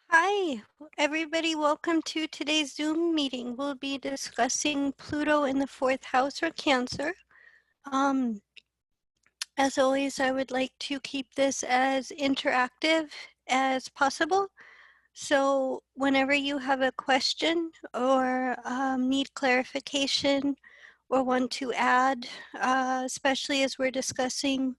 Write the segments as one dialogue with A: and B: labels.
A: Hi, everybody. Welcome to today's Zoom meeting. We'll be discussing Pluto in the fourth house or Cancer. Um, as always, I would like to keep this as interactive as possible. So whenever you have a question or need clarification or want to add, especially as we're discussing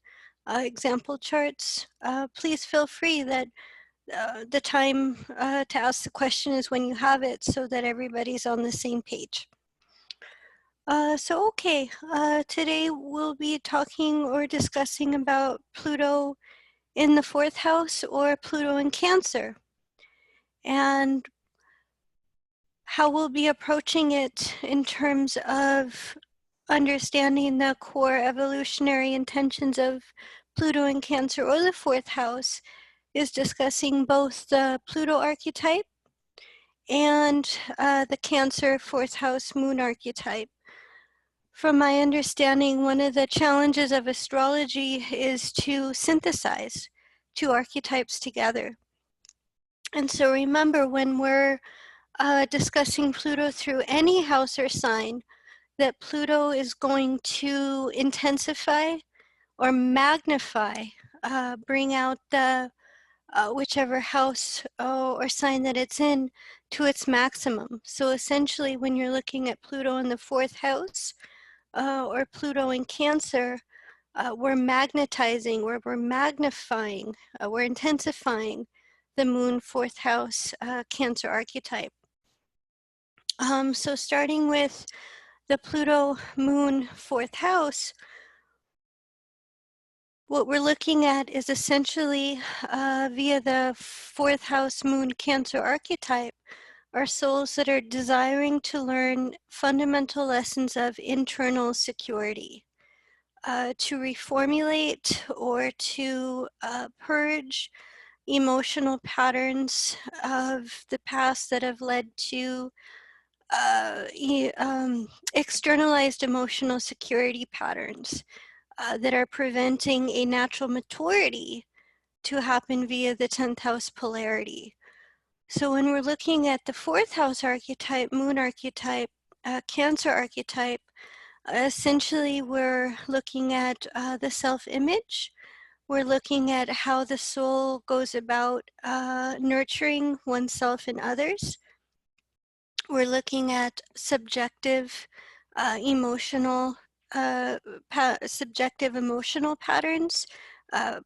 A: example charts, please feel free. The time to ask the question is when you have it so that everybody's on the same page. Today we'll be talking or discussing about Pluto in the fourth house or Pluto in Cancer, and how we'll be approaching it in terms of understanding the core evolutionary intentions of Pluto in Cancer or the fourth house is discussing both the Pluto archetype and the Cancer fourth house moon archetype. From my understanding, one of the challenges of astrology is to synthesize two archetypes together. And so remember, when we're discussing Pluto through any house or sign, that Pluto is going to intensify or magnify, bring out the whichever house or sign that it's in to its maximum. So essentially, when you're looking at Pluto in the fourth house or Pluto in Cancer, we're magnetizing, we're magnifying, we're intensifying the moon fourth house Cancer archetype. So starting with the Pluto moon fourth house, what we're looking at is essentially via the fourth house moon Cancer archetype, are souls that are desiring to learn fundamental lessons of internal security, to reformulate or to purge emotional patterns of the past that have led to externalized emotional security patterns that are preventing a natural maturity to happen via the 10th house polarity. So when we're looking at the fourth house archetype, moon archetype, Cancer archetype, essentially we're looking at the self-image. We're looking at how the soul goes about nurturing oneself and others. We're looking at subjective emotional subjective emotional patterns,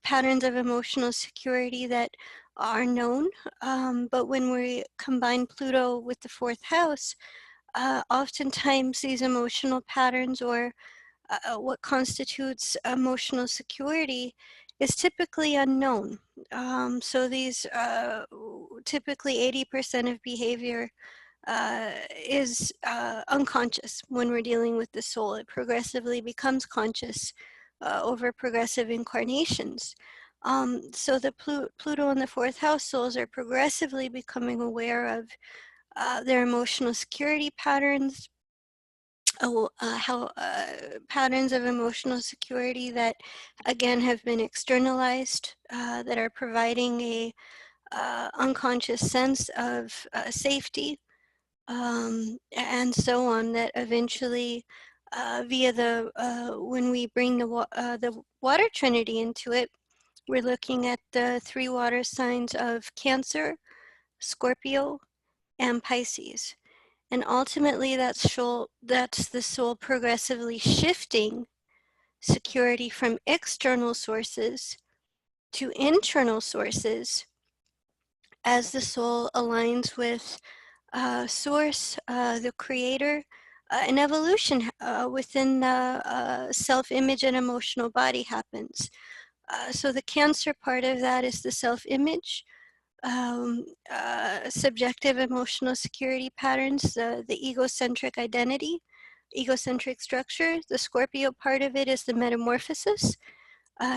A: patterns of emotional security that are known. But when we combine Pluto with the fourth house, oftentimes these emotional patterns or what constitutes emotional security is typically unknown. So these typically 80% of behavior is unconscious when we're dealing with the soul. It progressively becomes conscious over progressive incarnations. So the Pluto and the fourth house souls are progressively becoming aware of their emotional security patterns, patterns of emotional security that again have been externalized, that are providing a unconscious sense of safety, and so on, that eventually via the when we bring the water trinity into it, we're looking at the three water signs of Cancer, Scorpio, and Pisces. And ultimately that's the soul progressively shifting security from external sources to internal sources as the soul aligns with source, the creator, and evolution within the self-image and emotional body happens. So the Cancer part of that is the self-image, subjective emotional security patterns, the egocentric identity, egocentric structure. The Scorpio part of it is the metamorphosis.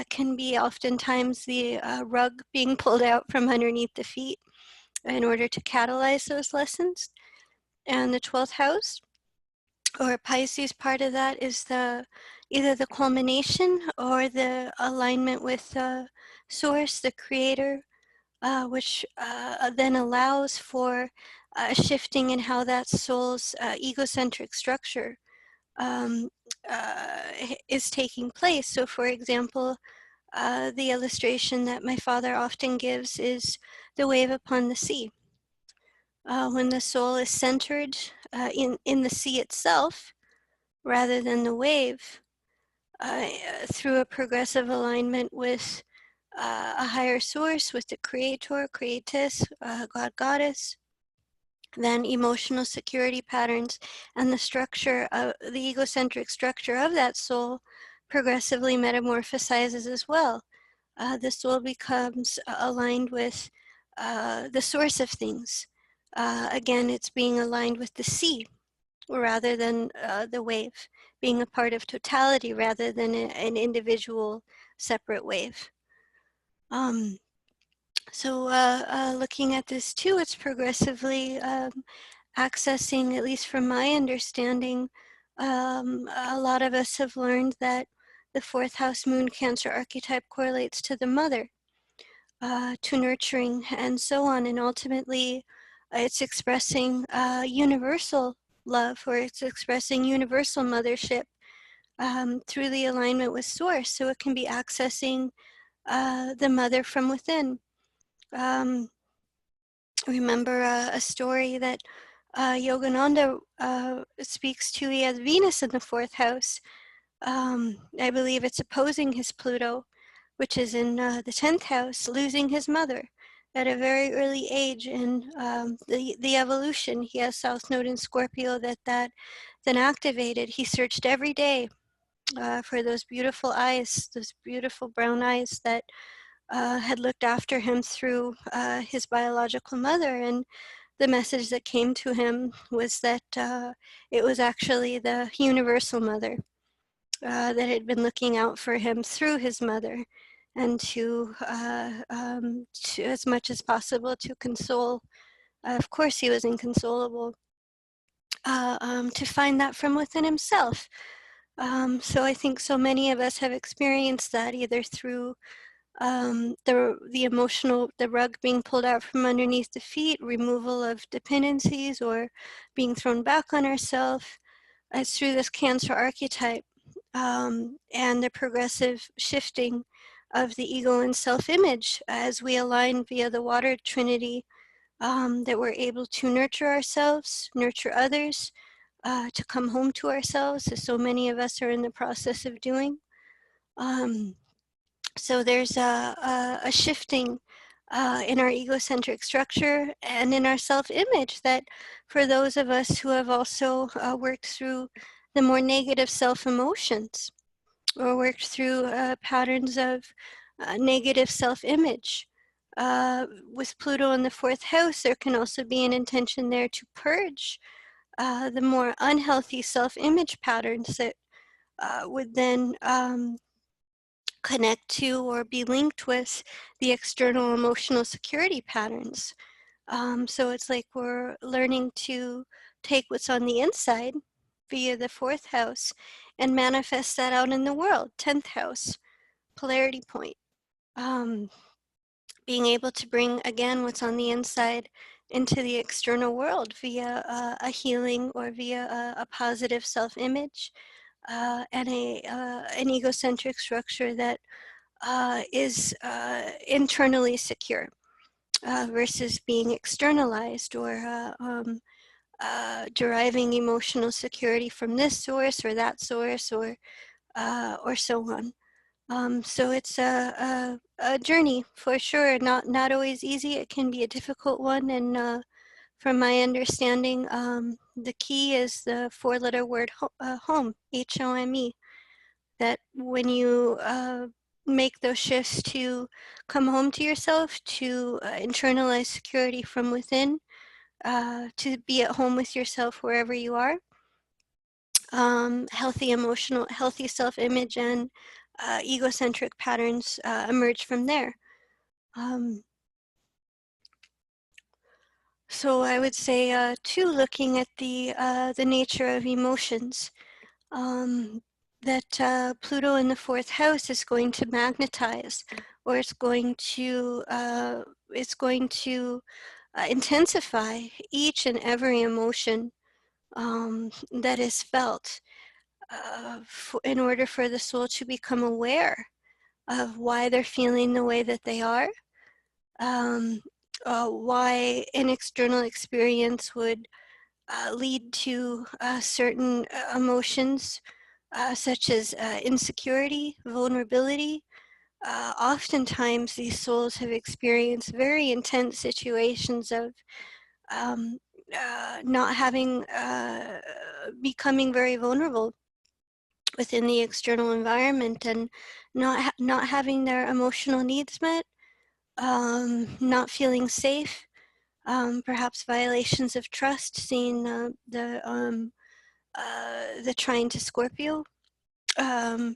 A: Can be oftentimes the rug being pulled out from underneath the feet in order to catalyze those lessons. And the 12th house, or Pisces part of that, is either the culmination or the alignment with the source, the creator, which then allows for a shifting in how that soul's egocentric structure um, is taking place. So for example, the illustration that my father often gives is the wave upon the sea. When the soul is centered in the sea itself, rather than the wave, through a progressive alignment with a higher source, with the creator, creatress, God, goddess, then emotional security patterns and the structure of the egocentric structure of that soul progressively metamorphosizes as well. The soul becomes aligned with the source of things. Again, it's being aligned with the sea rather than the wave, being a part of totality rather than an individual separate wave. Looking at this too, it's progressively accessing, at least from my understanding, a lot of us have learned that the fourth house moon Cancer archetype correlates to the mother, to nurturing and so on. And ultimately, it's expressing universal love, or it's expressing universal mothership through the alignment with source. So it can be accessing the mother from within. Remember a story that Yogananda speaks to. He has Venus in the fourth house. I believe it's opposing his Pluto, which is in the 10th house, losing his mother at a very early age in the evolution. He has South Node in Scorpio that then activated. He searched every day for those beautiful eyes, those beautiful brown eyes that had looked after him through his biological mother. And the message that came to him was that it was actually the universal mother that had been looking out for him through his mother, and to as much as possible to console. Of course, he was inconsolable. To find that from within himself. So I think so many of us have experienced that either through the emotional, the rug being pulled out from underneath the feet, removal of dependencies, or being thrown back on ourselves. It's through this Cancer archetype and the progressive shifting of the ego and self-image as we align via the water trinity, that we're able to nurture ourselves, nurture others, to come home to ourselves, as so many of us are in the process of doing. So there's a shifting in our egocentric structure and in our self-image that for those of us who have also worked through the more negative self-emotions, or worked through patterns of negative self-image. With Pluto in the fourth house, there can also be an intention there to purge the more unhealthy self-image patterns that would then connect to or be linked with the external emotional security patterns. So it's like we're learning to take what's on the inside via the fourth house and manifest that out in the world. 10th house, polarity point. Being able to bring, again, what's on the inside into the external world via a healing, or via a positive self-image and an egocentric structure that is internally secure versus being externalized, or deriving emotional security from this source or that source, or so on. So it's a journey for sure, not always easy. It can be a difficult one, and from my understanding, the key is the four-letter word home, H-O-M-E, that when you make those shifts to come home to yourself, to internalize security from within, to be at home with yourself wherever you are, healthy emotional, healthy self-image and egocentric patterns emerge from there. So I would say too, looking at the nature of emotions, that Pluto in the fourth house is going to magnetize or it's going to intensify each and every emotion that is felt in order for the soul to become aware of why they're feeling the way that they are, um, why an external experience would lead to certain emotions, such as insecurity, vulnerability. Oftentimes, these souls have experienced very intense situations of um, not having, becoming very vulnerable within the external environment, and not having their emotional needs met, not feeling safe, perhaps violations of trust, seeing the trine to Scorpio, um,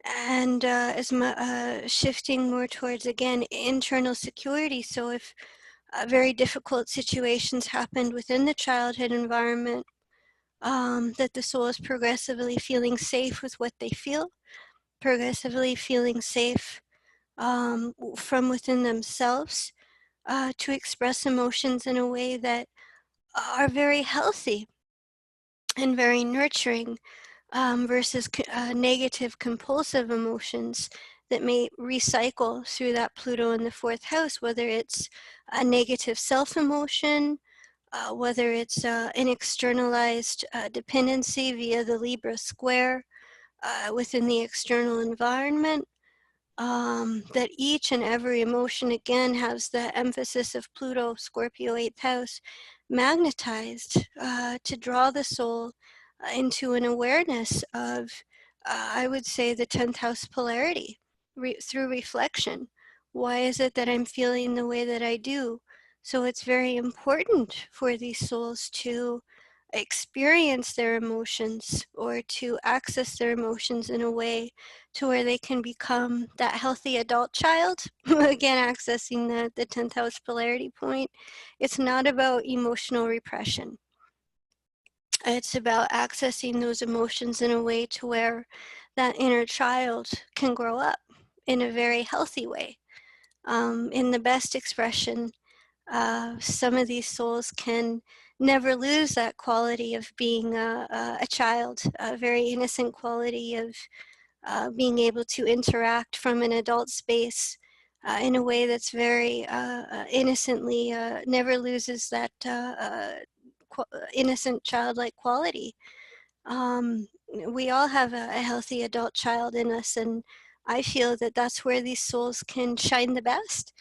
A: and shifting more towards, again, internal security. So if very difficult situations happened within the childhood environment, that the soul is progressively feeling safe with what they feel, progressively feeling safe from within themselves to express emotions in a way that are very healthy and very nurturing, versus negative compulsive emotions that may recycle through that Pluto in the fourth house, whether it's a negative self-emotion, whether it's an externalized dependency via the Libra square within the external environment, that each and every emotion, again, has the emphasis of Pluto, Scorpio, 8th house, magnetized to draw the soul into an awareness of, I would say, the 10th house polarity through reflection. Why is it that I'm feeling the way that I do? So it's very important for these souls to experience their emotions, or to access their emotions in a way to where they can become that healthy adult child. Again, accessing the 10th house polarity point. It's not about emotional repression. It's about accessing those emotions in a way to where that inner child can grow up in a very healthy way. In the best expression, some of these souls can never lose that quality of being a child, a very innocent quality of being able to interact from an adult space in a way that's very innocently, never loses that innocent childlike quality. We all have a healthy adult child in us, and I feel that that's where these souls can shine the best,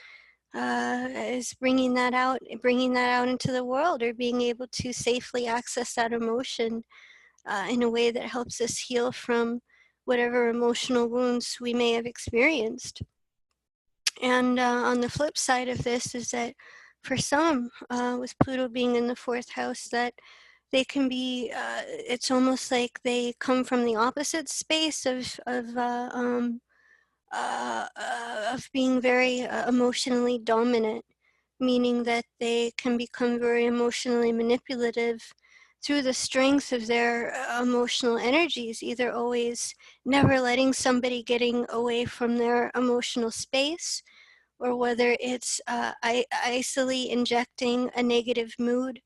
A: is bringing that out into the world, or being able to safely access that emotion in a way that helps us heal from whatever emotional wounds we may have experienced. And on the flip side of this is that for some, with Pluto being in the fourth house, that they can be, it's almost like they come from the opposite space of being very emotionally dominant, meaning that they can become very emotionally manipulative through the strength of their emotional energies, either always never letting somebody getting away from their emotional space, or whether it's icily injecting a negative mood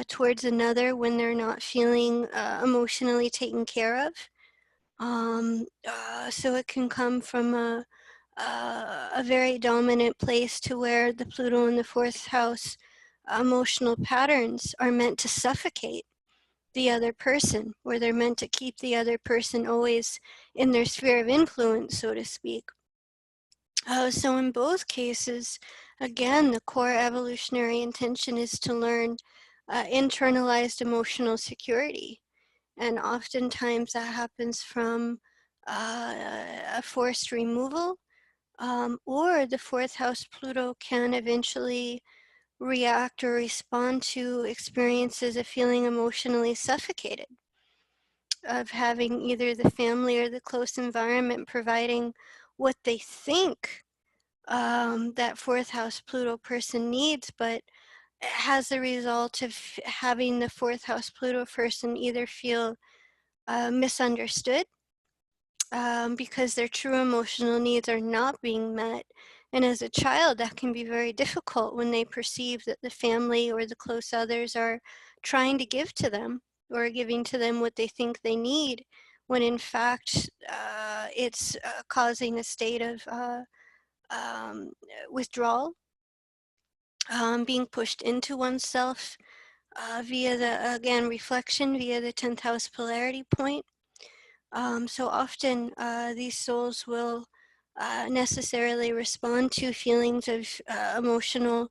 A: towards another when they're not feeling emotionally taken care of. So it can come from a very dominant place to where the Pluto in the fourth house emotional patterns are meant to suffocate the other person, or they're meant to keep the other person always in their sphere of influence, so to speak. So in both cases, again, the core evolutionary intention is to learn internalized emotional security. And oftentimes that happens from a forced removal, or the fourth house Pluto can eventually react or respond to experiences of feeling emotionally suffocated, of having either the family or the close environment providing what they think that fourth house Pluto person needs, but has the result of having the fourth house Pluto person either feel misunderstood, because their true emotional needs are not being met. And as a child, that can be very difficult when they perceive that the family or the close others are trying to give to them or giving to them what they think they need, when in fact it's causing a state of withdrawal, being pushed into oneself via the, again, reflection via the 10th house polarity point. So often these souls will necessarily respond to feelings of emotional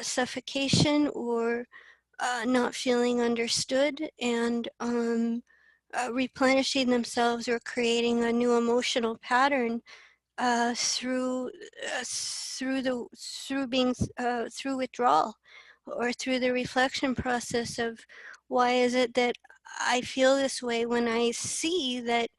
A: suffocation or not feeling understood, and replenishing themselves or creating a new emotional pattern through through withdrawal, or through the reflection process of why is it that I feel this way, when I see that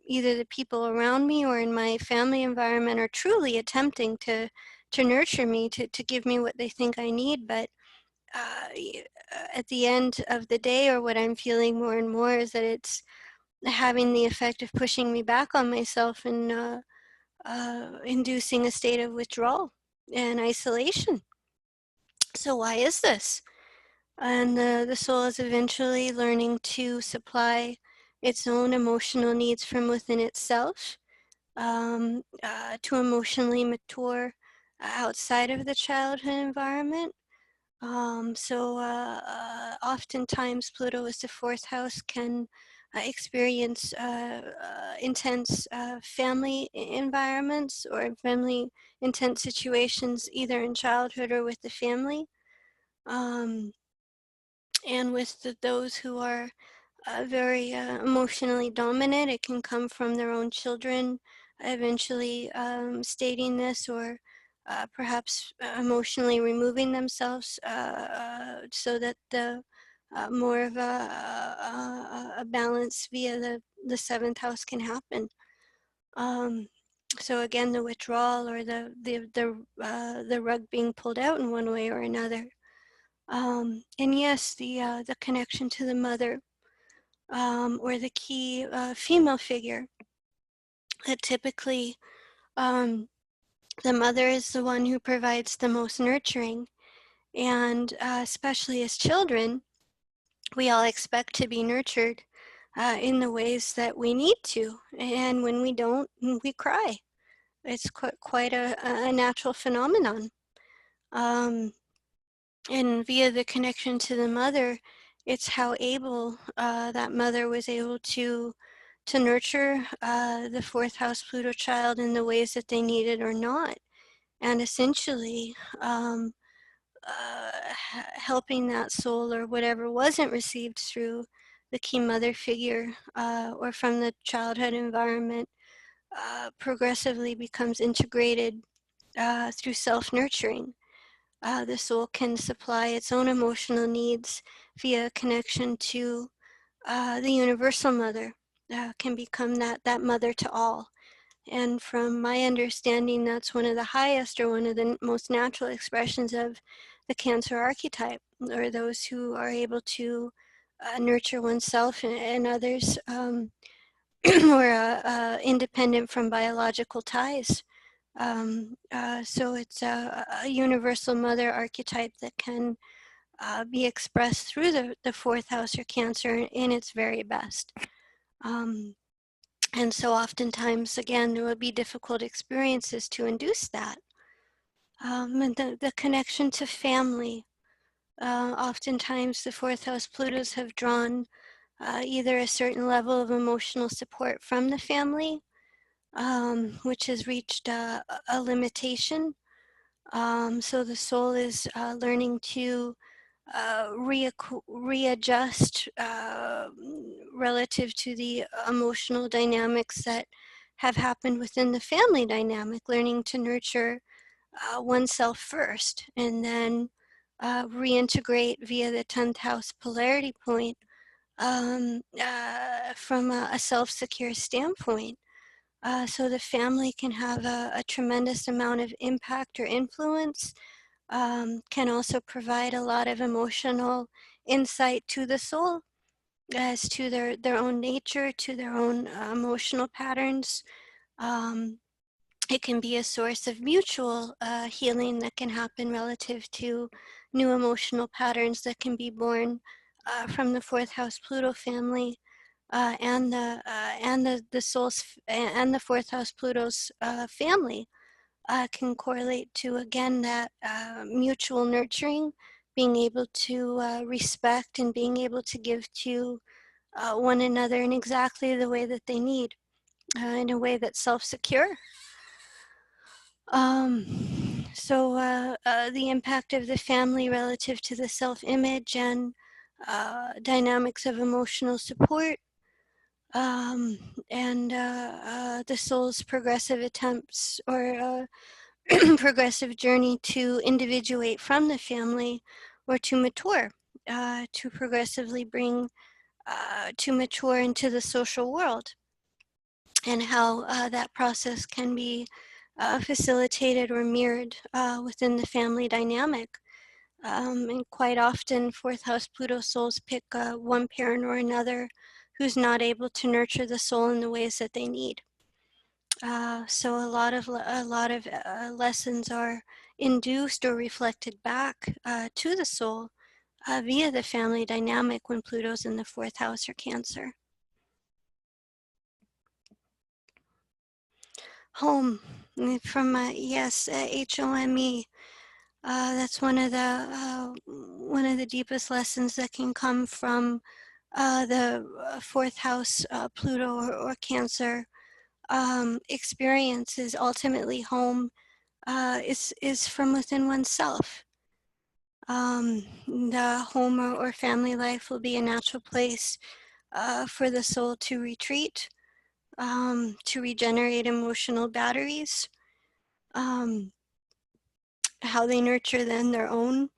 A: either the people around me or in my family environment are truly attempting to nurture me, to give me what they think I need, but at the end of the day, or what I'm feeling more and more, is that it's having the effect of pushing me back on myself and inducing a state of withdrawal and isolation. So why is this? And the soul is eventually learning to supply its own emotional needs from within itself, to emotionally mature outside of the childhood environment. Oftentimes Pluto as the fourth house can experience intense family environments, or family intense situations, either in childhood or with the family. Um, and with those who are very emotionally dominant, it can come from their own children eventually stating this, or perhaps emotionally removing themselves, so that the more of a balance via the seventh house can happen. So again, the withdrawal, or the rug being pulled out in one way or another. And yes, the connection to the mother, or the key female figure, that typically um, the mother is the one who provides the most nurturing. And especially as children, we all expect to be nurtured in the ways that we need to. And when we don't, we cry. It's quite a natural phenomenon. Um, and via the connection to the mother, it's how able that mother was able to nurture the fourth house Pluto child in the ways that they needed or not, and essentially helping that soul, or whatever wasn't received through the key mother figure or from the childhood environment, progressively becomes integrated through self-nurturing. The soul can supply its own emotional needs via connection to the universal mother, can become that mother to all. And from my understanding, that's one of the highest, or one of the most natural expressions of the Cancer archetype, or those who are able to nurture oneself and others, or independent from biological ties. So it's a universal mother archetype that can be expressed through the fourth house, or Cancer, in its very best. And so oftentimes, again, there will be difficult experiences to induce that. And the connection to family. Oftentimes the fourth house Plutos have drawn either a certain level of emotional support from the family, which has reached a limitation. So the soul is learning to readjust relative to the emotional dynamics that have happened within the family dynamic, learning to nurture oneself first, and then reintegrate via the 10th house polarity point from a self-secure standpoint. So the family can have a tremendous amount of impact or influence, can also provide a lot of emotional insight to the soul, as to their own nature, to their own emotional patterns. It can be a source of mutual healing that can happen relative to new emotional patterns that can be born from the fourth house Pluto family and the soul's and the fourth house Pluto's family can correlate to, again, that mutual nurturing, being able to respect and being able to give to one another in exactly the way that they need, in a way that's self-secure. The impact of the family relative to the self-image and dynamics of emotional support, and the soul's progressive attempts or progressive journey to individuate from the family or to mature, to progressively bring to mature into the social world, and how that process can be facilitated or mirrored within the family dynamic. And quite often, fourth house Pluto souls pick one parent or another who's not able to nurture the soul in the ways that they need. So a lot of lessons are induced or reflected back to the soul via the family dynamic when Pluto's in the fourth house or Cancer. Home, from yes, HOME. That's one of the deepest lessons that can come from the fourth house Pluto or Cancer experience. Is ultimately home is from within oneself. The home or family life will be a natural place for the soul to retreat, to regenerate emotional batteries. How they nurture then their own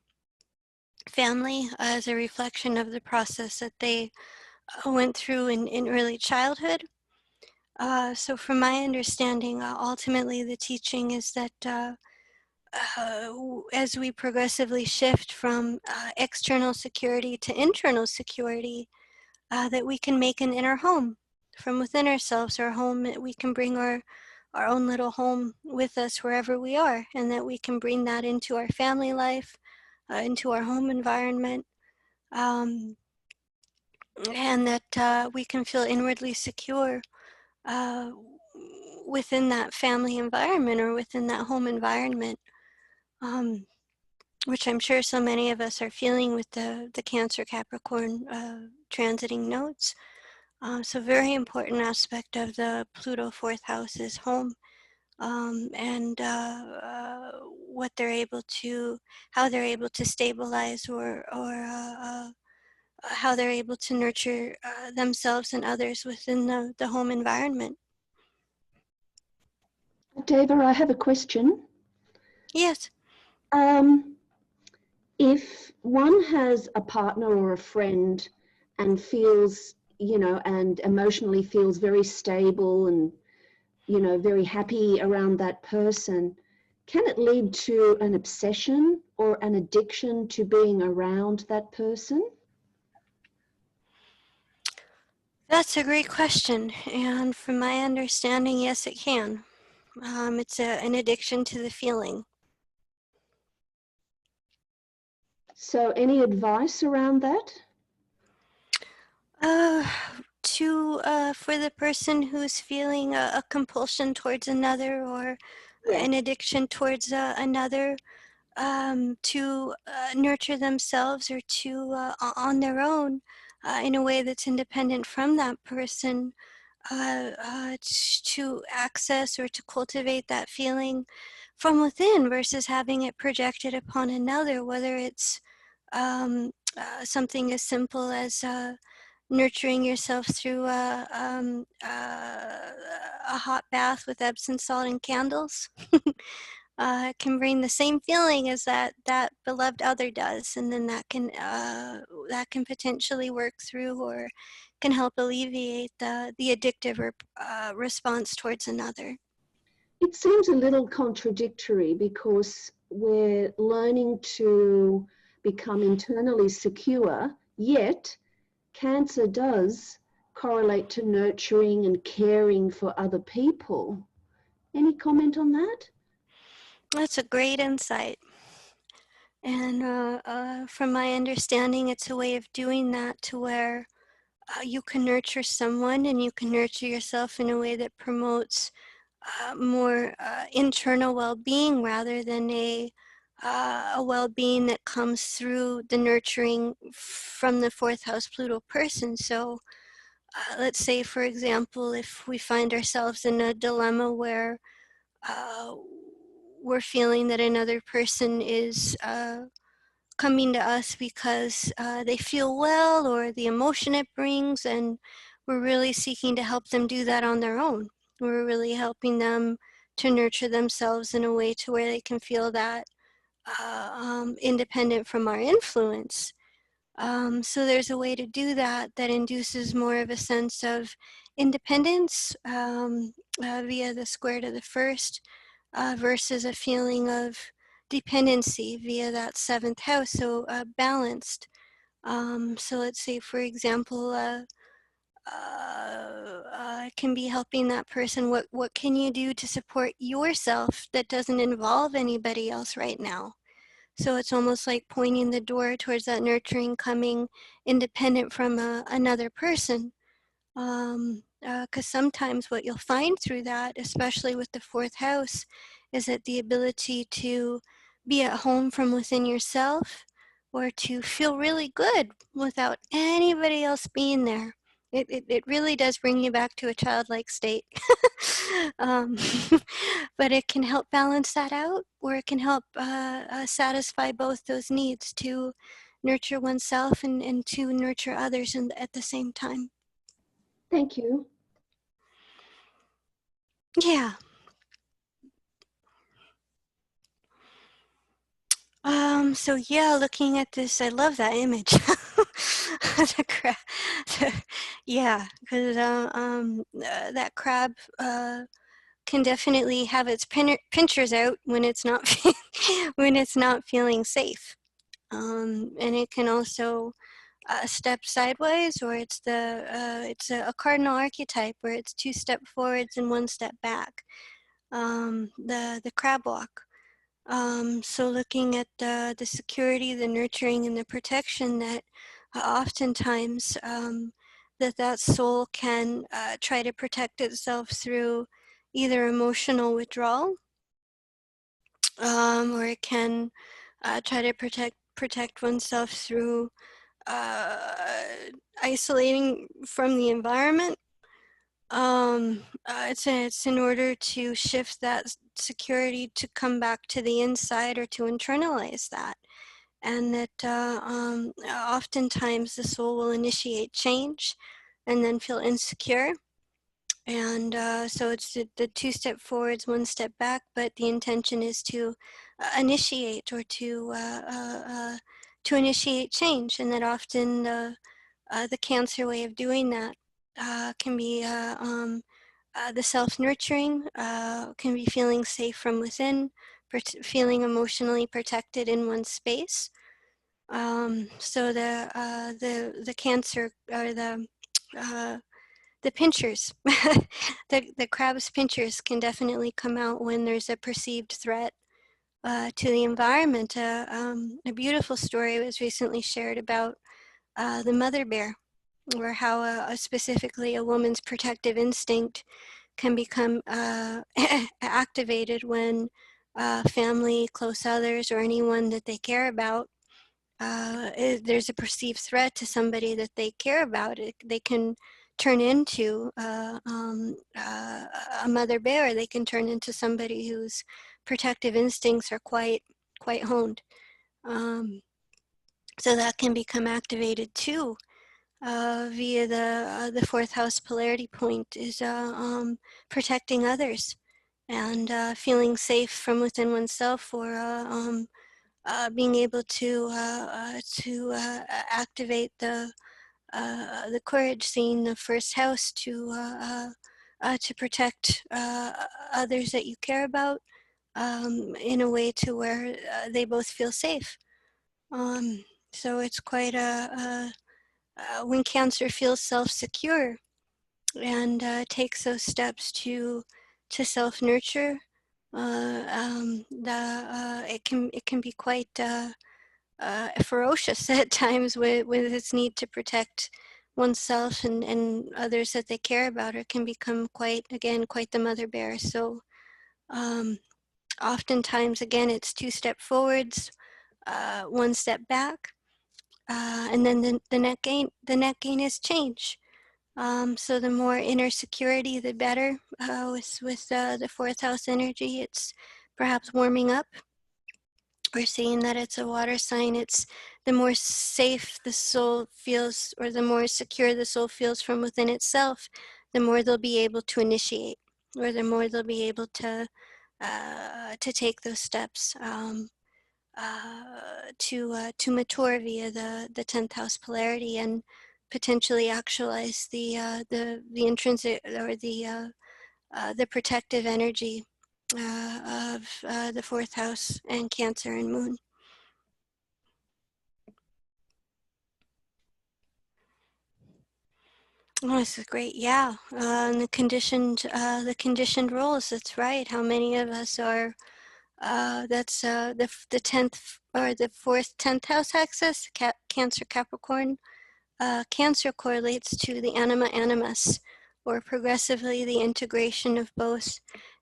A: family as a reflection of the process that they went through in early childhood. So from my understanding, ultimately the teaching is that as we progressively shift from external security to internal security, that we can make an inner home from within ourselves, our home, that we can bring our own little home with us wherever we are, and that we can bring that into our family life, into our home environment, um, and that we can feel inwardly secure uh, within that family environment or within that home environment, which I'm sure so many of us are feeling with the Cancer Capricorn transiting nodes. So very important aspect of the Pluto fourth house is home, and what they're able to, how they're able to stabilize or how they're able to nurture themselves and others within the home environment.
B: Deva, I have a question.
A: Yes.
B: If one has a partner or a friend and feels, and emotionally feels very stable and, very happy around that person, can it lead to an obsession or an addiction to being around that person?
A: That's a great question. And from my understanding, yes, it can. It's an addiction to the feeling.
B: So any advice around that?
A: For the person who's feeling a compulsion towards another or an addiction towards another, to nurture themselves or to on their own in a way that's independent from that person, to access or to cultivate that feeling from within versus having it projected upon another, whether it's something as simple as nurturing yourself through a hot bath with Epsom salt and candles. Can bring the same feeling as that beloved other does, and then that can potentially work through or can help alleviate the addictive response towards another.
B: It seems a little contradictory because we're learning to become internally secure, yet Cancer does correlate to nurturing and caring for other people. Any comment on that?
A: That's a great insight. And from my understanding, it's a way of doing that to where you can nurture someone and you can nurture yourself in a way that promotes more internal well-being rather than a well-being that comes through the nurturing from the fourth house Pluto person. So let's say, for example, if we find ourselves in a dilemma where uh, we're feeling that another person is coming to us because they feel well or the emotion it brings, and we're really seeking to help them do that on their own. We're really helping them to nurture themselves in a way to where they can feel that independent from our influence. So there's a way to do that that induces more of a sense of independence via the square to the first versus a feeling of dependency via that seventh house, so balanced. So let's say, for example, can be helping that person. What can you do to support yourself that doesn't involve anybody else right now? So it's almost like pointing the door towards that nurturing coming independent from another person. Because sometimes what you'll find through that, especially with the fourth house, is that the ability to be at home from within yourself or to feel really good without anybody else being there. It really does bring you back to a childlike state. um, but it can help balance that out, or it can help satisfy both those needs to nurture oneself and to nurture others at the same time.
B: Thank you.
A: Yeah. So yeah, looking at this, I love that image. the crab. Yeah, because that crab can definitely have its pinchers out when it's not when it's not feeling safe. And it can also step sideways, or it's a cardinal archetype where it's 2 step forwards and 1 step back. The crab walk. So looking at the security, the nurturing, and the protection that oftentimes that soul can try to protect itself through either emotional withdrawal, or it can try to protect oneself through uh, isolating from the environment. It's in order to shift that security to come back to the inside, or to internalize that. And that oftentimes the soul will initiate change and then feel insecure. And so it's the 2 step forwards, 1 step back, but the intention is to initiate, or to initiate change. And that often the Cancer way of doing that can be the self-nurturing, can be feeling safe from within, feeling emotionally protected in one's space. So the Cancer, or the pinchers, the crab's pinchers can definitely come out when there's a perceived threat to the environment. A beautiful story was recently shared about the mother bear, or how specifically a woman's protective instinct can become activated when family, close others, or anyone that they care about, there's a perceived threat to somebody that they care about. They can turn into a mother bear. They can turn into somebody whose protective instincts are quite honed. So that can become activated too. Via the fourth house polarity point is protecting others and feeling safe from within oneself, or being able to activate the courage, seeing the first house to protect others that you care about in a way to where they both feel safe. So it's quite when Cancer feels self-secure and takes those steps to self-nurture, it can be quite ferocious at times with its need to protect oneself and others that they care about, or can become quite the mother bear. So oftentimes, again, it's 2 step forwards, 1 step back, and then the net gain is change. So the more inner security, the better. With the 4th house energy, it's perhaps warming up. We're seeing that it's a water sign. It's the more safe the soul feels, or the more secure the soul feels from within itself, the more they'll be able to initiate, or the more they'll be able to take those steps to mature via the 10th house polarity, and potentially actualize the intrinsic, or the protective energy of the 4th house and Cancer and Moon. Oh, this is great. Yeah, and the conditioned roles. That's right. How many of us are? That's the 10th or the 4th 10th house axis. Cancer Capricorn. Cancer correlates to the Anima Animus, or progressively the integration of both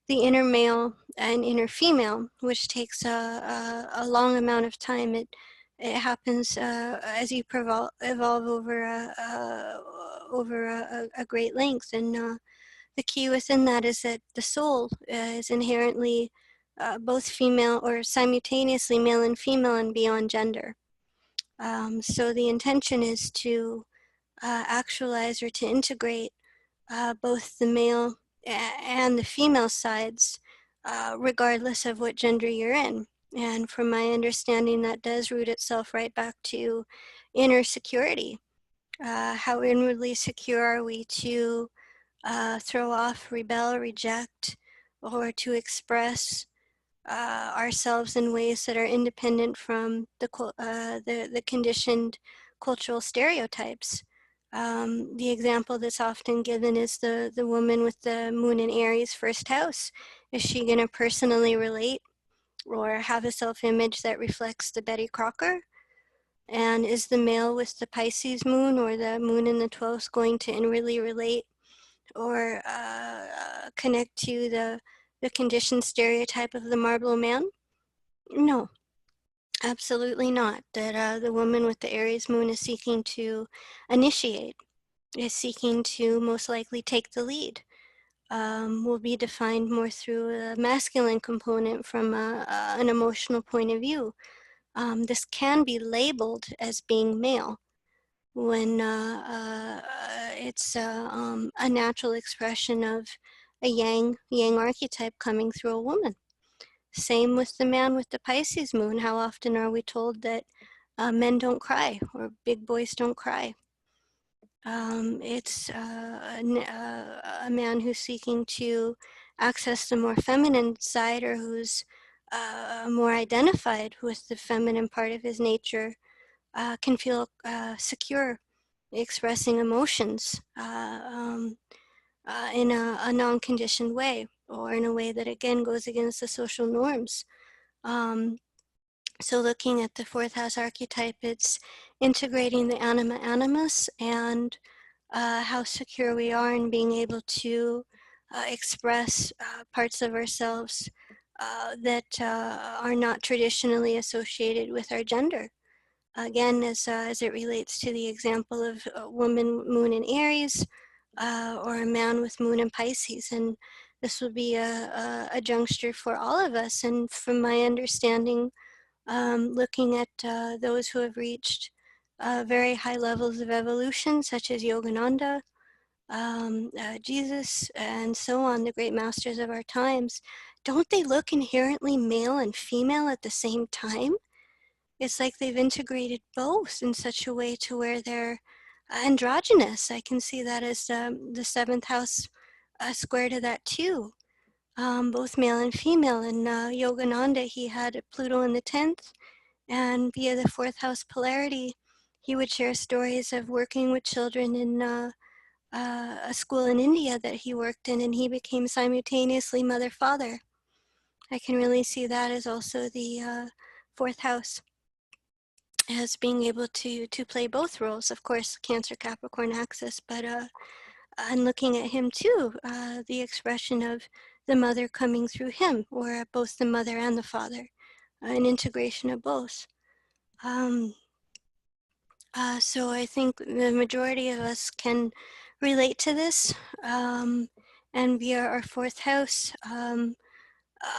A: the inner male and inner female, which takes a long amount of time. It happens as you evolve over a great length, and the key within that is that the soul is inherently both female, or simultaneously male and female, and beyond gender. So the intention is to actualize, or to integrate both the male and the female sides, regardless of what gender you're in. And from my understanding, that does root itself right back to inner security. How inwardly secure are we to throw off, rebel, reject, or to express ourselves in ways that are independent from the conditioned cultural stereotypes. The example that's often given is the woman with the Moon in Aries 1st house. Is she going to personally relate or have a self-image that reflects the Betty Crocker? And is the male with the Pisces Moon, or the Moon in the 12th, going to inwardly relate or connect to the conditioned stereotype of the Marlboro man? No, absolutely not. That the woman with the Aries Moon is seeking to initiate, is seeking to most likely take the lead. Will be defined more through a masculine component from an emotional point of view. This can be labeled as being male when it's a natural expression of a yang archetype coming through a woman. Same with the man with the Pisces Moon. How often are we told that men don't cry, or big boys don't cry? It's a man who's seeking to access the more feminine side, or who's more identified with the feminine part of his nature, can feel secure expressing emotions in a non-conditioned way, or in a way that again goes against the social norms. So looking at the 4th house archetype, it's integrating the Anima Animus, and how secure we are in being able to express parts of ourselves that are not traditionally associated with our gender. Again, as it relates to the example of a woman Moon in Aries, or a man with Moon in Pisces. And this would be a juncture for all of us. And from my understanding, looking at those who have reached very high levels of evolution, such as Yogananda, Jesus, and so on, the great masters of our times, don't they look inherently male and female at the same time? It's like they've integrated both in such a way to where they're androgynous. I can see that as the 7th house square to that too. Both male and female. And Yogananda, he had Pluto in the 10th, and via the 4th house polarity, he would share stories of working with children in a school in India that he worked in, and he became simultaneously mother-father. I can really see that as also the fourth house, as being able to play both roles. Of course, Cancer Capricorn axis, but and looking at him too, the expression of the mother coming through him, or both the mother and the father, an integration of both. So I think the majority of us can relate to this, and via our fourth house,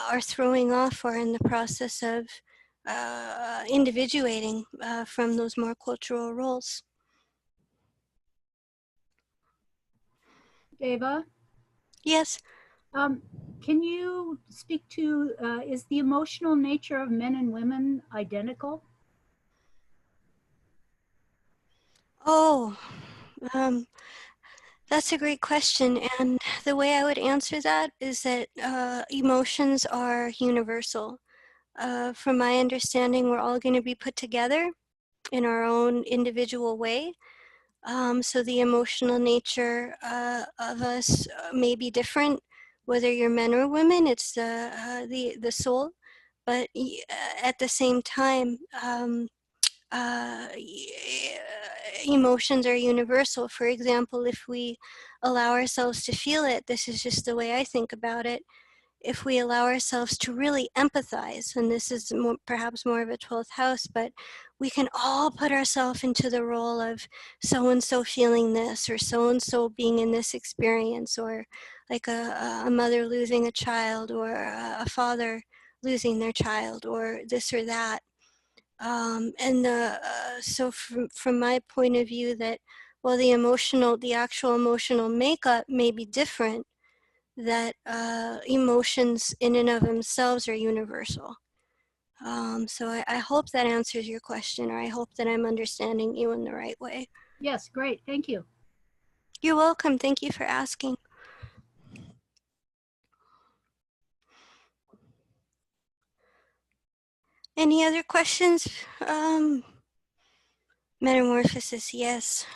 A: are throwing off or in the process of individuating from those more cultural roles.
C: Deva?
A: Yes.
C: Can you speak to, is the emotional nature of men and women identical?
A: Oh, that's a great question. And the way I would answer that is that emotions are universal. From my understanding, we're all going to be put together in our own individual way. So the emotional nature of us may be different, whether you're men or women. It's the soul, but at the same time, emotions are universal. For example, if we allow ourselves to feel it, this is just the way I think about it. If we allow ourselves to really empathize, and this is perhaps more of a 12th house, but we can all put ourselves into the role of so-and-so feeling this, or so-and-so being in this experience, or like a mother losing a child, or a father losing their child, or this or that. So from my point of view, that while the actual emotional makeup may be different, that emotions in and of themselves are universal. So I hope that answers your question, or I hope that I'm understanding you in the right way.
C: Yes, great, thank you.
A: You're welcome. Thank you for asking. Any other questions? Metamorphosis, yes.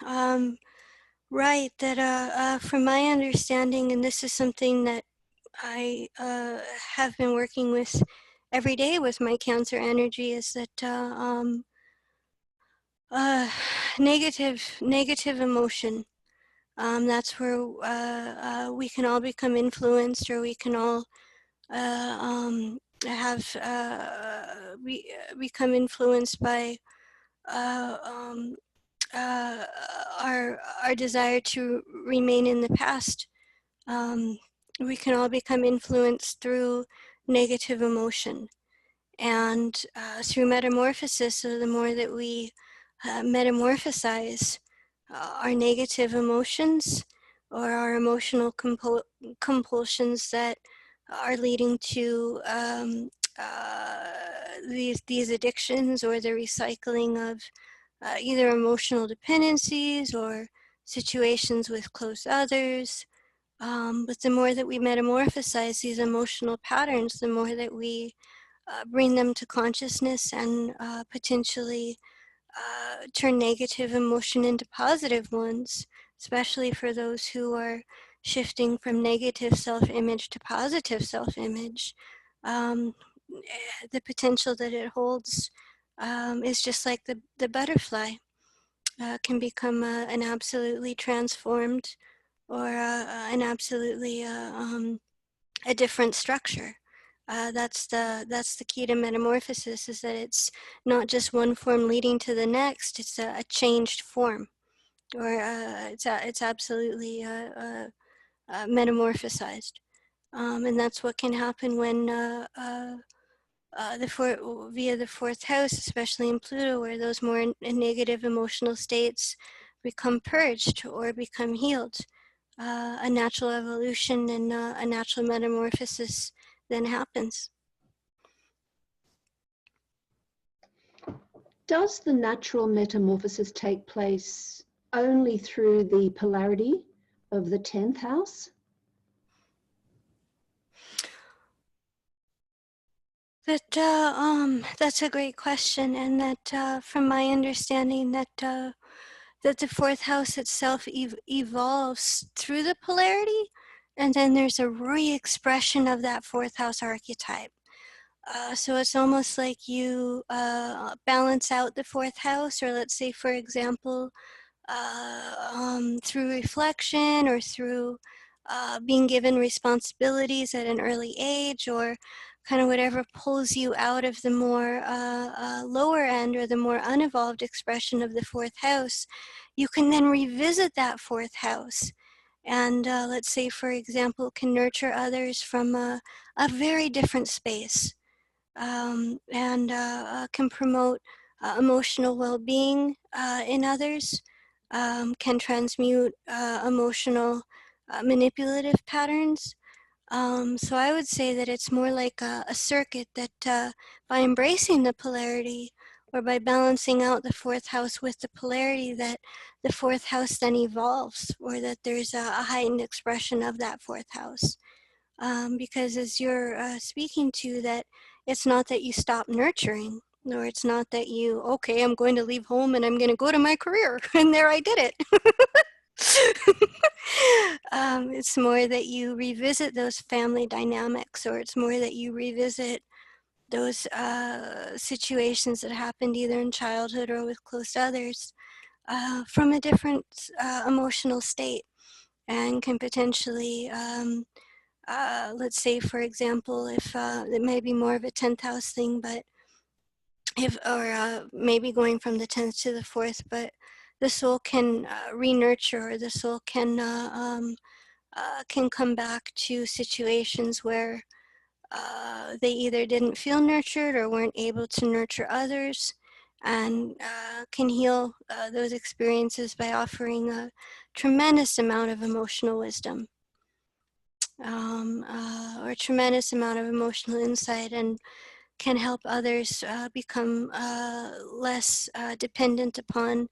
A: Right, that from my understanding, and this is something that I have been working with every day with my Cancer energy, is that negative emotion. That's where we can all become influenced, or we can all have become influenced by uh, um, uh, our desire to remain in the past. We can all become influenced through negative emotion. And through metamorphosis, so the more that we metamorphosize our negative emotions, or our emotional compulsions that are leading to these addictions, or the recycling of either emotional dependencies or situations with close others. But the more that we metamorphosize these emotional patterns, the more that we bring them to consciousness, and potentially turn negative emotion into positive ones, especially for those who are shifting from negative self-image to positive self-image. The potential that it holds is just like the butterfly. Can become an absolutely transformed, or an absolutely a different structure. That's the key to metamorphosis, is that it's not just one form leading to the next. It's a changed form, or it's absolutely metamorphosized, and that's what can happen when via the fourth house, especially in Pluto, where those more negative emotional states become purged or become healed. A natural evolution and a natural metamorphosis then happens.
B: Does the natural metamorphosis take place only through the polarity of the 10th house?
A: That's a great question, and that from my understanding that the fourth house itself evolves through the polarity, and then there's a re-expression of that fourth house archetype. So it's almost like you balance out the fourth house, or let's say, for example, through reflection or through being given responsibilities at an early age, or kind of whatever pulls you out of the more lower end or the more unevolved expression of the fourth house, you can then revisit that fourth house. And let's say, for example, can nurture others from a very different space, and can promote emotional well-being in others, can transmute emotional manipulative patterns. So I would say that it's more like a circuit that by embracing the polarity, or by balancing out the fourth house with the polarity, that the fourth house then evolves, or that there's a heightened expression of that fourth house. Because as you're speaking to, that it's not that you stop nurturing, or it's not that you, okay, I'm going to leave home and I'm going to go to my career, and there I did it. It's more that you revisit those family dynamics, or it's more that you revisit those situations that happened either in childhood or with close others from a different emotional state, and can potentially let's say, for example, if it may be more of a 10th house thing, but if, or maybe going from the 10th to the 4th, but the soul can re-nurture, or the soul can come back to situations where they either didn't feel nurtured or weren't able to nurture others, and can heal those experiences by offering a tremendous amount of emotional wisdom, or a tremendous amount of emotional insight, and can help others become less dependent upon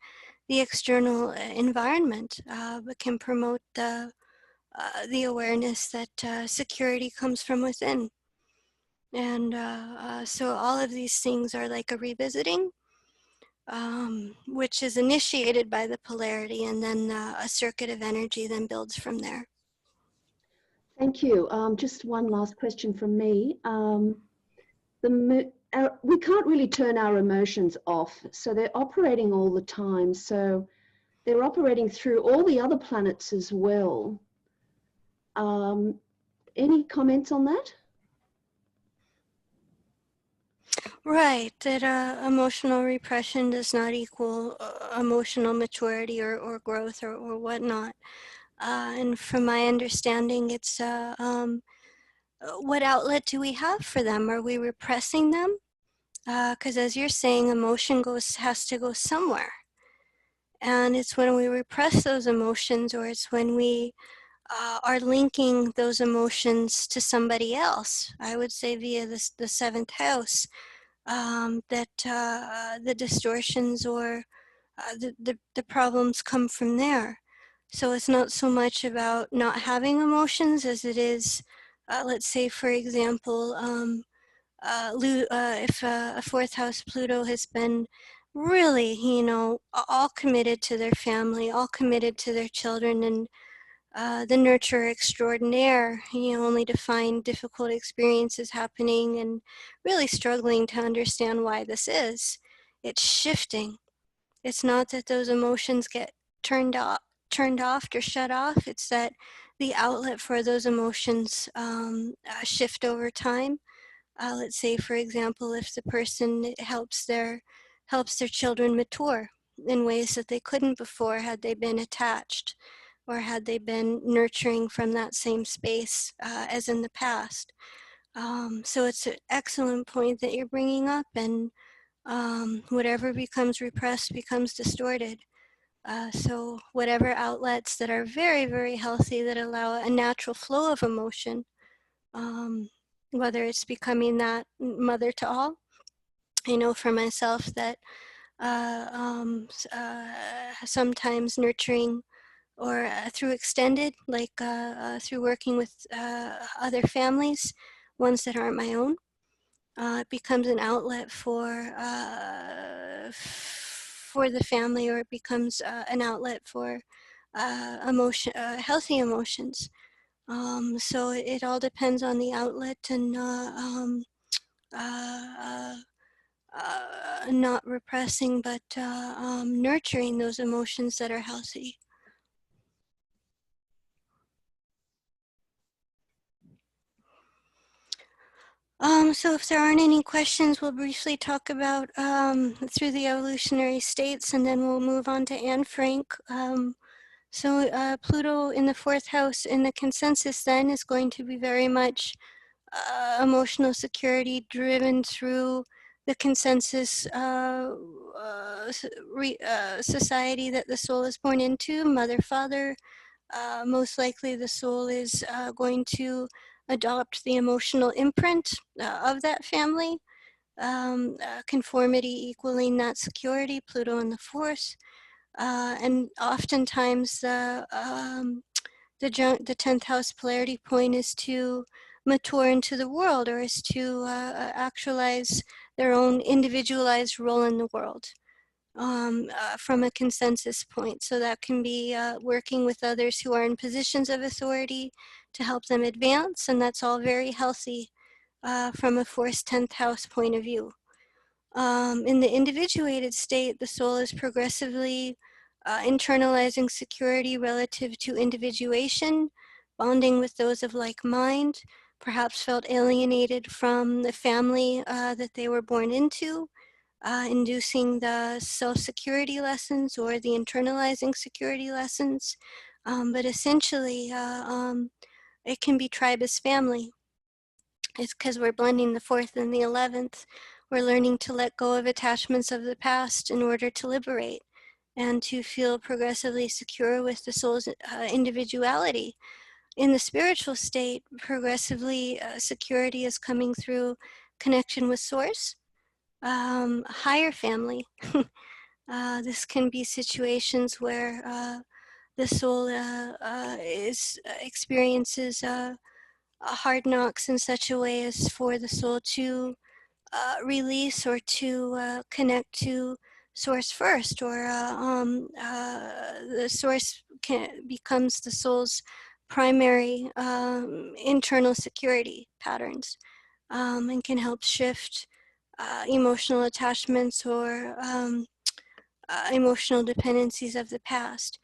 A: the external environment, but can promote the awareness that security comes from within. And so all of these things are like a revisiting, which is initiated by the polarity, and then a circuit of energy then builds from there.
B: Thank you. Just one last question from me. We can't really turn our emotions off, so they're operating all the time. So they're operating through all the other planets as well. Any comments on that?
A: Right, that emotional repression does not equal emotional maturity or growth or whatnot. And from my understanding, it's what outlet do we have for them? Are we repressing them? Because as you're saying, emotion has to go somewhere. And it's when we repress those emotions, or it's when we are linking those emotions to somebody else, I would say via the seventh house, that the distortions or the problems come from there. So it's not so much about not having emotions as it is, let's say, for example, if a fourth house Pluto has been really, all committed to their family, all committed to their children, and the nurturer extraordinaire, only to find difficult experiences happening and really struggling to understand why this is. It's shifting. It's not that those emotions get turned off or shut off. It's that the outlet for those emotions shift over time. Let's say, for example, if the person helps their children mature in ways that they couldn't before had they been attached, or had they been nurturing from that same space as in the past. So it's an excellent point that you're bringing up, and whatever becomes repressed becomes distorted. So whatever outlets that are very, very healthy, that allow a natural flow of emotion, whether it's becoming that mother to all. I know for myself that sometimes nurturing, or through extended, like through working with other families, ones that aren't my own, It becomes an outlet for the family, or it becomes an outlet for healthy emotions. So it all depends on the outlet, and uh, not repressing, but nurturing those emotions that are healthy. So if there aren't any questions, we'll briefly talk about through the evolutionary states, and then we'll move on to Anne Frank. So Pluto in the 4th house in the consensus then is going to be very much emotional security driven through the consensus society that the soul is born into, mother, father. Most likely the soul is going to adopt the emotional imprint of that family. Conformity equaling that security, Pluto in the 4th. And oftentimes the 10th house polarity point is to mature into the world, or is to actualize their own individualized role in the world from a consensus point. So that can be working with others who are in positions of authority to help them advance, and that's all very healthy from a 4th, 10th house point of view. In the individuated state, the soul is progressively internalizing security relative to individuation, bonding with those of like mind, perhaps felt alienated from the family that they were born into, inducing the self-security lessons or the internalizing security lessons. But essentially, it can be tribe as family. It's because we're blending the 4th and the 11th. We're learning to let go of attachments of the past in order to liberate and to feel progressively secure with the soul's individuality. In the spiritual state, progressively security is coming through connection with source, higher family. This can be situations where the soul experiences hard knocks in such a way as for the soul to release or to connect to source first, or the source becomes the soul's primary internal security patterns, and can help shift emotional attachments or emotional dependencies of the past.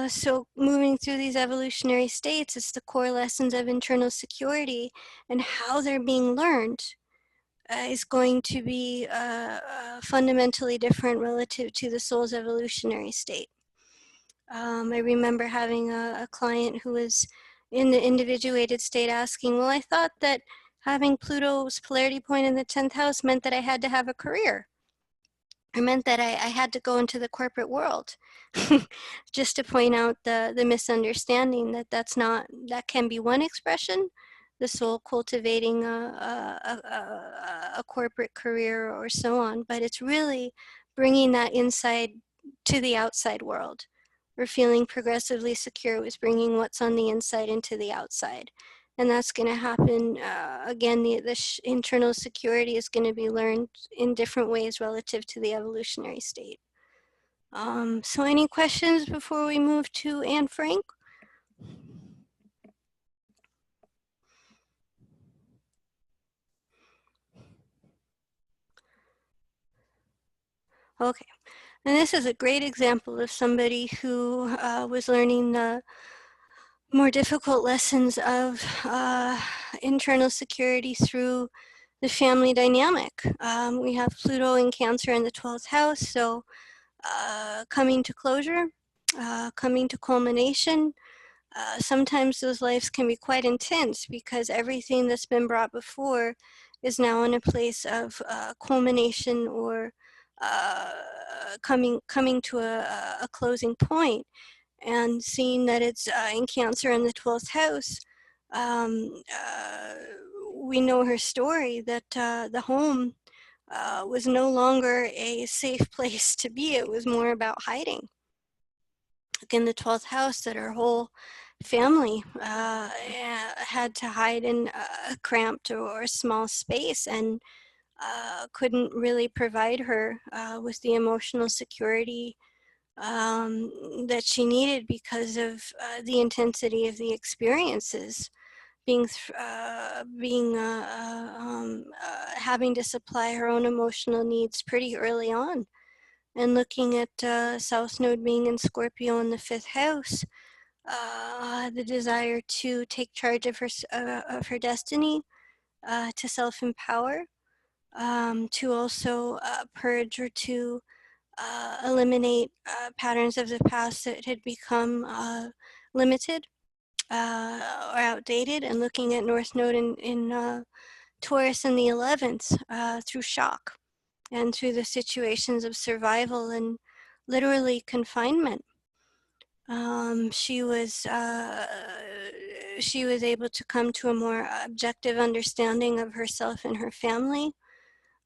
A: So moving through these evolutionary states, it's the core lessons of internal security and how they're being learned is going to be fundamentally different relative to the soul's evolutionary state. I remember having a client who was in the individuated state asking, well, I thought that having Pluto's polarity point in the 10th house meant that I had to have a career. It meant that I had to go into the corporate world. Just to point out the misunderstanding that can be one expression, the soul cultivating a corporate career or so on, but it's really bringing that inside to the outside world. We're feeling progressively secure with bringing what's on the inside into the outside. And that's going to happen, again, the internal security is going to be learned in different ways relative to the evolutionary state. So any questions before we move to Anne Frank? Okay, and this is a great example of somebody who was learning the more difficult lessons of internal security through the family dynamic. We have Pluto in Cancer in the 12th house, so coming to closure, coming to culmination. Sometimes those lives can be quite intense because everything that's been brought before is now in a place of culmination, or coming to a closing point. And seeing that it's in Cancer in the 12th house, we know her story that the home was no longer a safe place to be. It was more about hiding. Like in the 12th house, that her whole family had to hide in a cramped or small space, and couldn't really provide her with the emotional security that she needed because of the intensity of the experiences, having to supply her own emotional needs pretty early on. And looking at South Node being in Scorpio in the 5th house, the desire to take charge of her destiny, to self-empower, to also purge or to eliminate patterns of the past that had become limited or outdated, and looking at North Node in Taurus in the 11th through shock and through the situations of survival and literally confinement. She was able to come to a more objective understanding of herself and her family,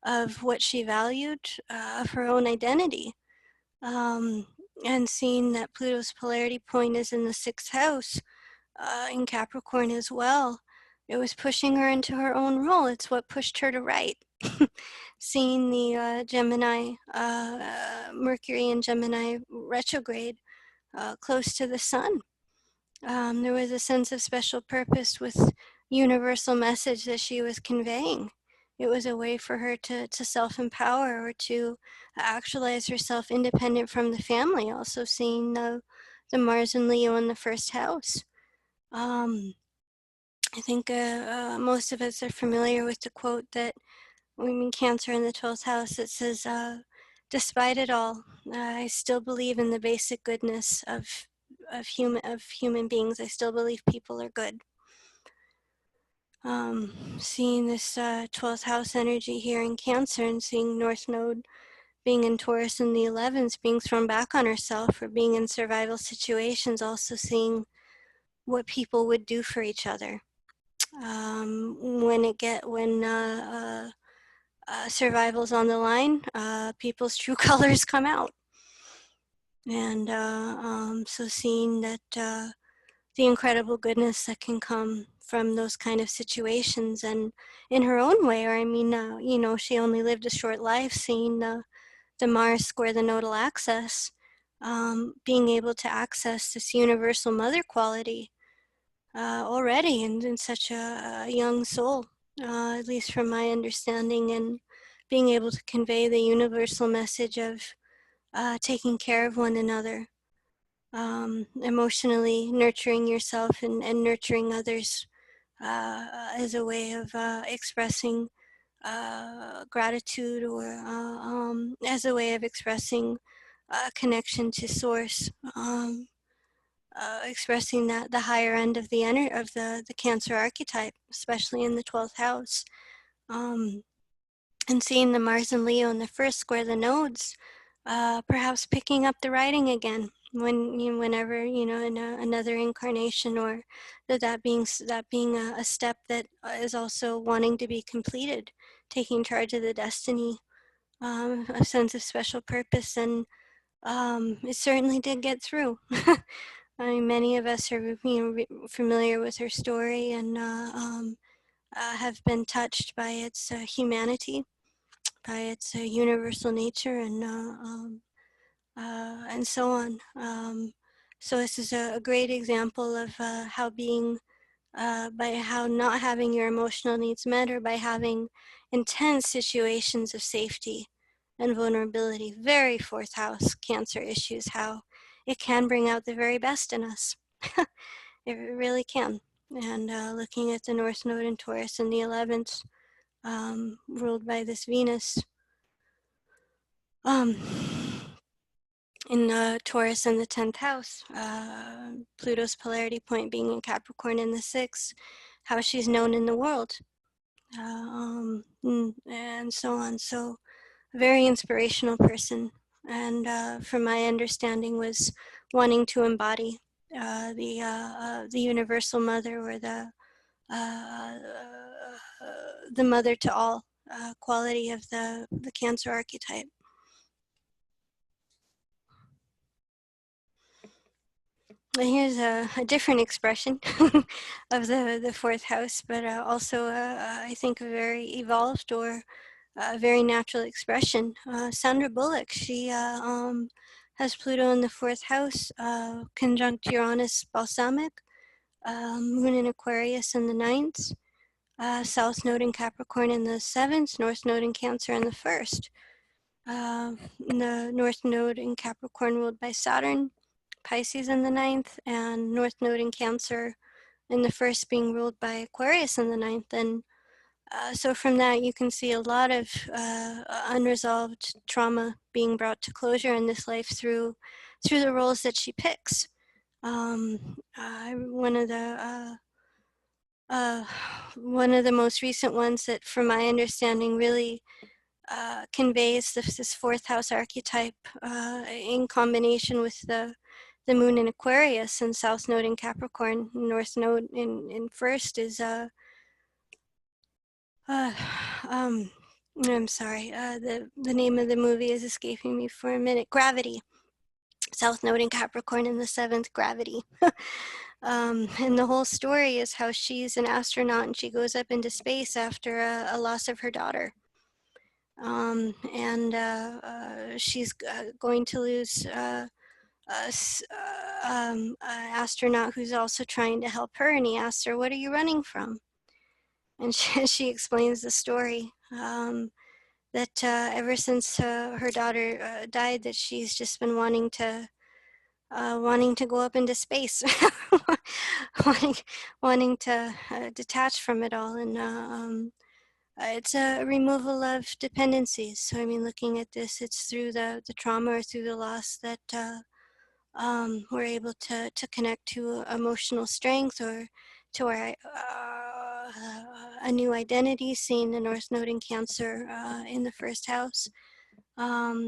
A: of what she valued, of her own identity. And seeing that Pluto's polarity point is in the 6th house, in Capricorn as well, it was pushing her into her own role. It's what pushed her to write. Seeing the Gemini, Mercury in Gemini retrograde close to the sun. There was a sense of special purpose with universal message that she was conveying. It was a way for her to self-empower or to actualize herself independent from the family. Also seeing the Mars and Leo in the 1st house. I think most of us are familiar with the quote that in Cancer in the 12th house, it says, despite it all, I still believe in the basic goodness of human beings. I still believe people are good. Seeing this 12th house energy here in Cancer, and seeing North Node being in Taurus in the 11th, being thrown back on herself or being in survival situations, also seeing what people would do for each other. When survival's on the line, people's true colors come out. And so seeing that the incredible goodness that can come from those kind of situations, and in her own way, or I mean, you know, she only lived a short life, seeing the Mars square the nodal axis, being able to access this universal mother quality already in such a young soul, at least from my understanding, and being able to convey the universal message of taking care of one another, emotionally nurturing yourself and nurturing others as a way of expressing gratitude, or as a way of expressing connection to source, expressing that the higher end of the Cancer archetype, especially in the 12th house. And seeing the Mars and Leo in the 1st square the nodes, perhaps picking up the writing again whenever, you know, in another incarnation, or that being a step that is also wanting to be completed, taking charge of the destiny, a sense of special purpose. And it certainly did get through. I mean, many of us are, you know, familiar with her story, and have been touched by its humanity, by its universal nature, and so on. So this is a great example of how being, by how not having your emotional needs met, or by having intense situations of safety and vulnerability, very 4th house Cancer issues, how it can bring out the very best in us. It really can. And looking at the North Node in Taurus in the 11th, ruled by this Venus, in Taurus in the 10th house, Pluto's polarity point being in Capricorn in the 6th, how she's known in the world, and so on. So a very inspirational person, and from my understanding was wanting to embody the universal mother, or the mother to all quality of the Cancer archetype. Here's a different expression of the fourth house, but also I think a very evolved or very natural expression. Sandra Bullock, she has Pluto in the fourth house, conjunct Uranus balsamic, moon in Aquarius in the ninth, south node in Capricorn in the seventh, north node in Cancer in the first. The north node in Capricorn ruled by Saturn, Pisces in the ninth, and north node in Cancer in the first being ruled by Aquarius in the ninth. And so from that, you can see a lot of unresolved trauma being brought to closure in this life through the roles that she picks. One of the most recent ones that, from my understanding, really conveys this fourth house archetype in combination with the moon in Aquarius and south node in Capricorn, north node in first is I'm sorry, the name of the movie is escaping me for a minute. Gravity. South node in Capricorn in the seventh, Gravity. And the whole story is how she's an astronaut and she goes up into space after a loss of her daughter. She's going to lose an astronaut who's also trying to help her, and he asks her, "What are you running from?" And she explains the story that ever since her daughter died, that she's just been wanting to go up into space, wanting to detach from it all, and it's a removal of dependencies. So I mean, looking at this, it's through the trauma or through the loss that we're able to connect to emotional strength or to our a new identity, seeing the North Node in Cancer in the first house.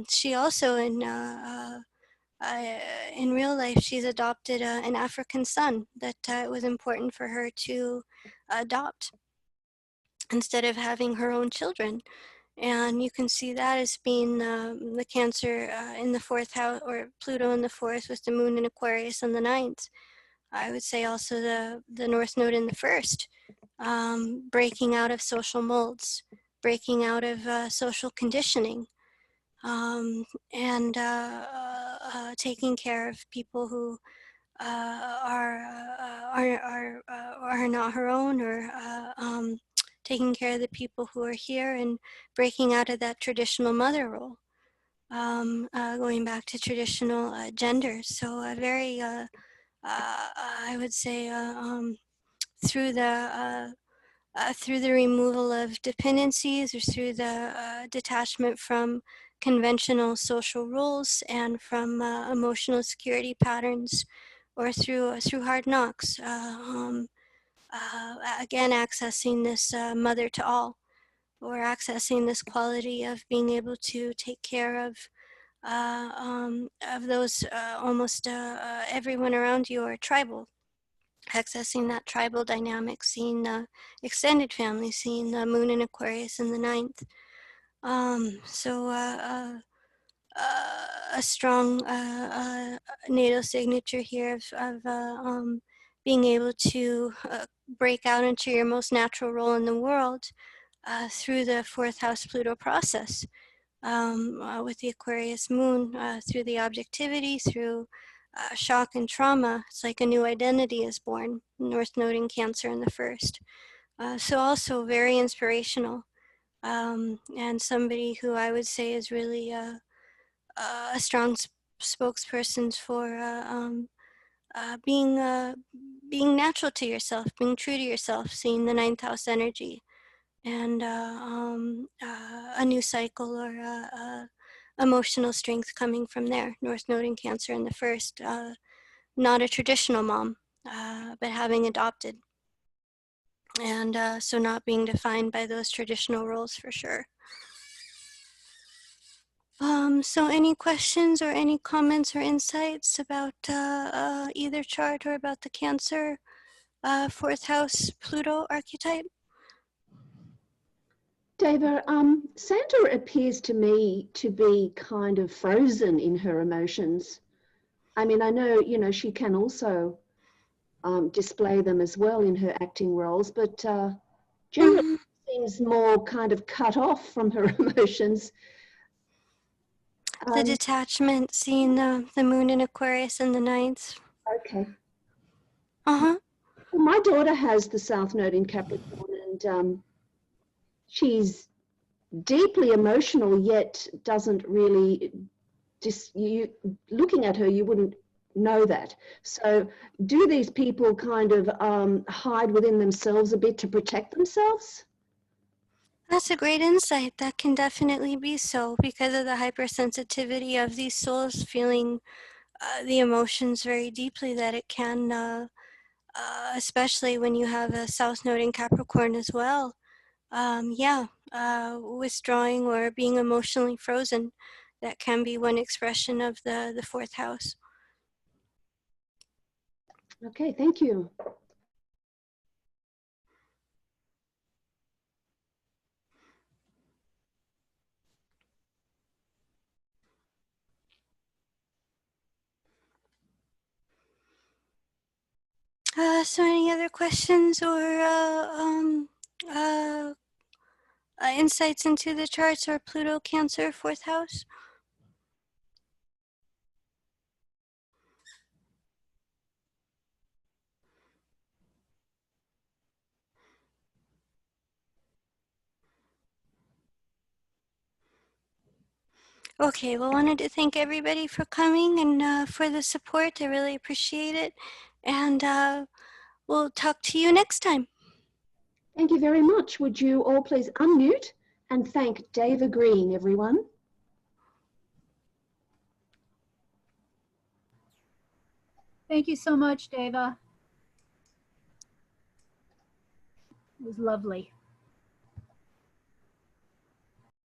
A: She also, in real life, she's adopted an African son that it was important for her to adopt instead of having her own children. And you can see that as being the Cancer in the fourth house, or Pluto in the fourth with the moon in Aquarius in the ninth. I would say also the North Node in the first, breaking out of social molds, breaking out of social conditioning, and taking care of people who are not her own, or taking care of the people who are here, and breaking out of that traditional mother role, going back to traditional genders. So a very, I would say, through the removal of dependencies, or through the detachment from conventional social rules and from emotional security patterns, or through hard knocks. Again, accessing this mother to all, or accessing this quality of being able to take care of those almost everyone around you, or tribal. Accessing that tribal dynamic, seeing the extended family, seeing the moon in Aquarius in the ninth. So a strong natal signature here of being able to break out into your most natural role in the world through the fourth house Pluto process. With the Aquarius moon, through the objectivity, through shock and trauma. It's like a new identity is born. North Node in Cancer in the first. So also very inspirational, and somebody who I would say is really a strong spokesperson for being natural to yourself, being true to yourself, seeing the ninth house energy, and a new cycle, or emotional strength coming from there. North Node in Cancer in the first. Not a traditional mom, but having adopted. And so not being defined by those traditional roles for sure. So any questions or any comments or insights about either chart, or about the Cancer fourth house Pluto archetype?
B: Deva, Sandra appears to me to be kind of frozen in her emotions. I mean, I know, you know, she can also display them as well in her acting roles, but generally
A: Mhm.
B: seems more kind of cut off from her emotions.
A: The detachment, seeing the moon in Aquarius in the ninth.
B: Okay.
A: Uh-huh.
B: Well, my daughter has the South Node in Capricorn, and she's deeply emotional, yet doesn't really. Just you looking at her, you wouldn't know that. So, do these people kind of hide within themselves a bit to protect themselves?
A: That's a great insight. That can definitely be so because of the hypersensitivity of these souls feeling the emotions very deeply, that it can, especially when you have a South Node in Capricorn as well. Yeah, withdrawing or being emotionally frozen. That can be one expression of the fourth house.
B: Okay, thank you.
A: So any other questions or uh, insights into the charts or Pluto, Cancer, fourth house? Okay, well, wanted to thank everybody for coming and for the support. I really appreciate it. And we'll talk to you next time.
B: Thank you very much. Would you all please unmute and thank Deva Green, everyone?
C: Thank you so much, Deva. It was lovely.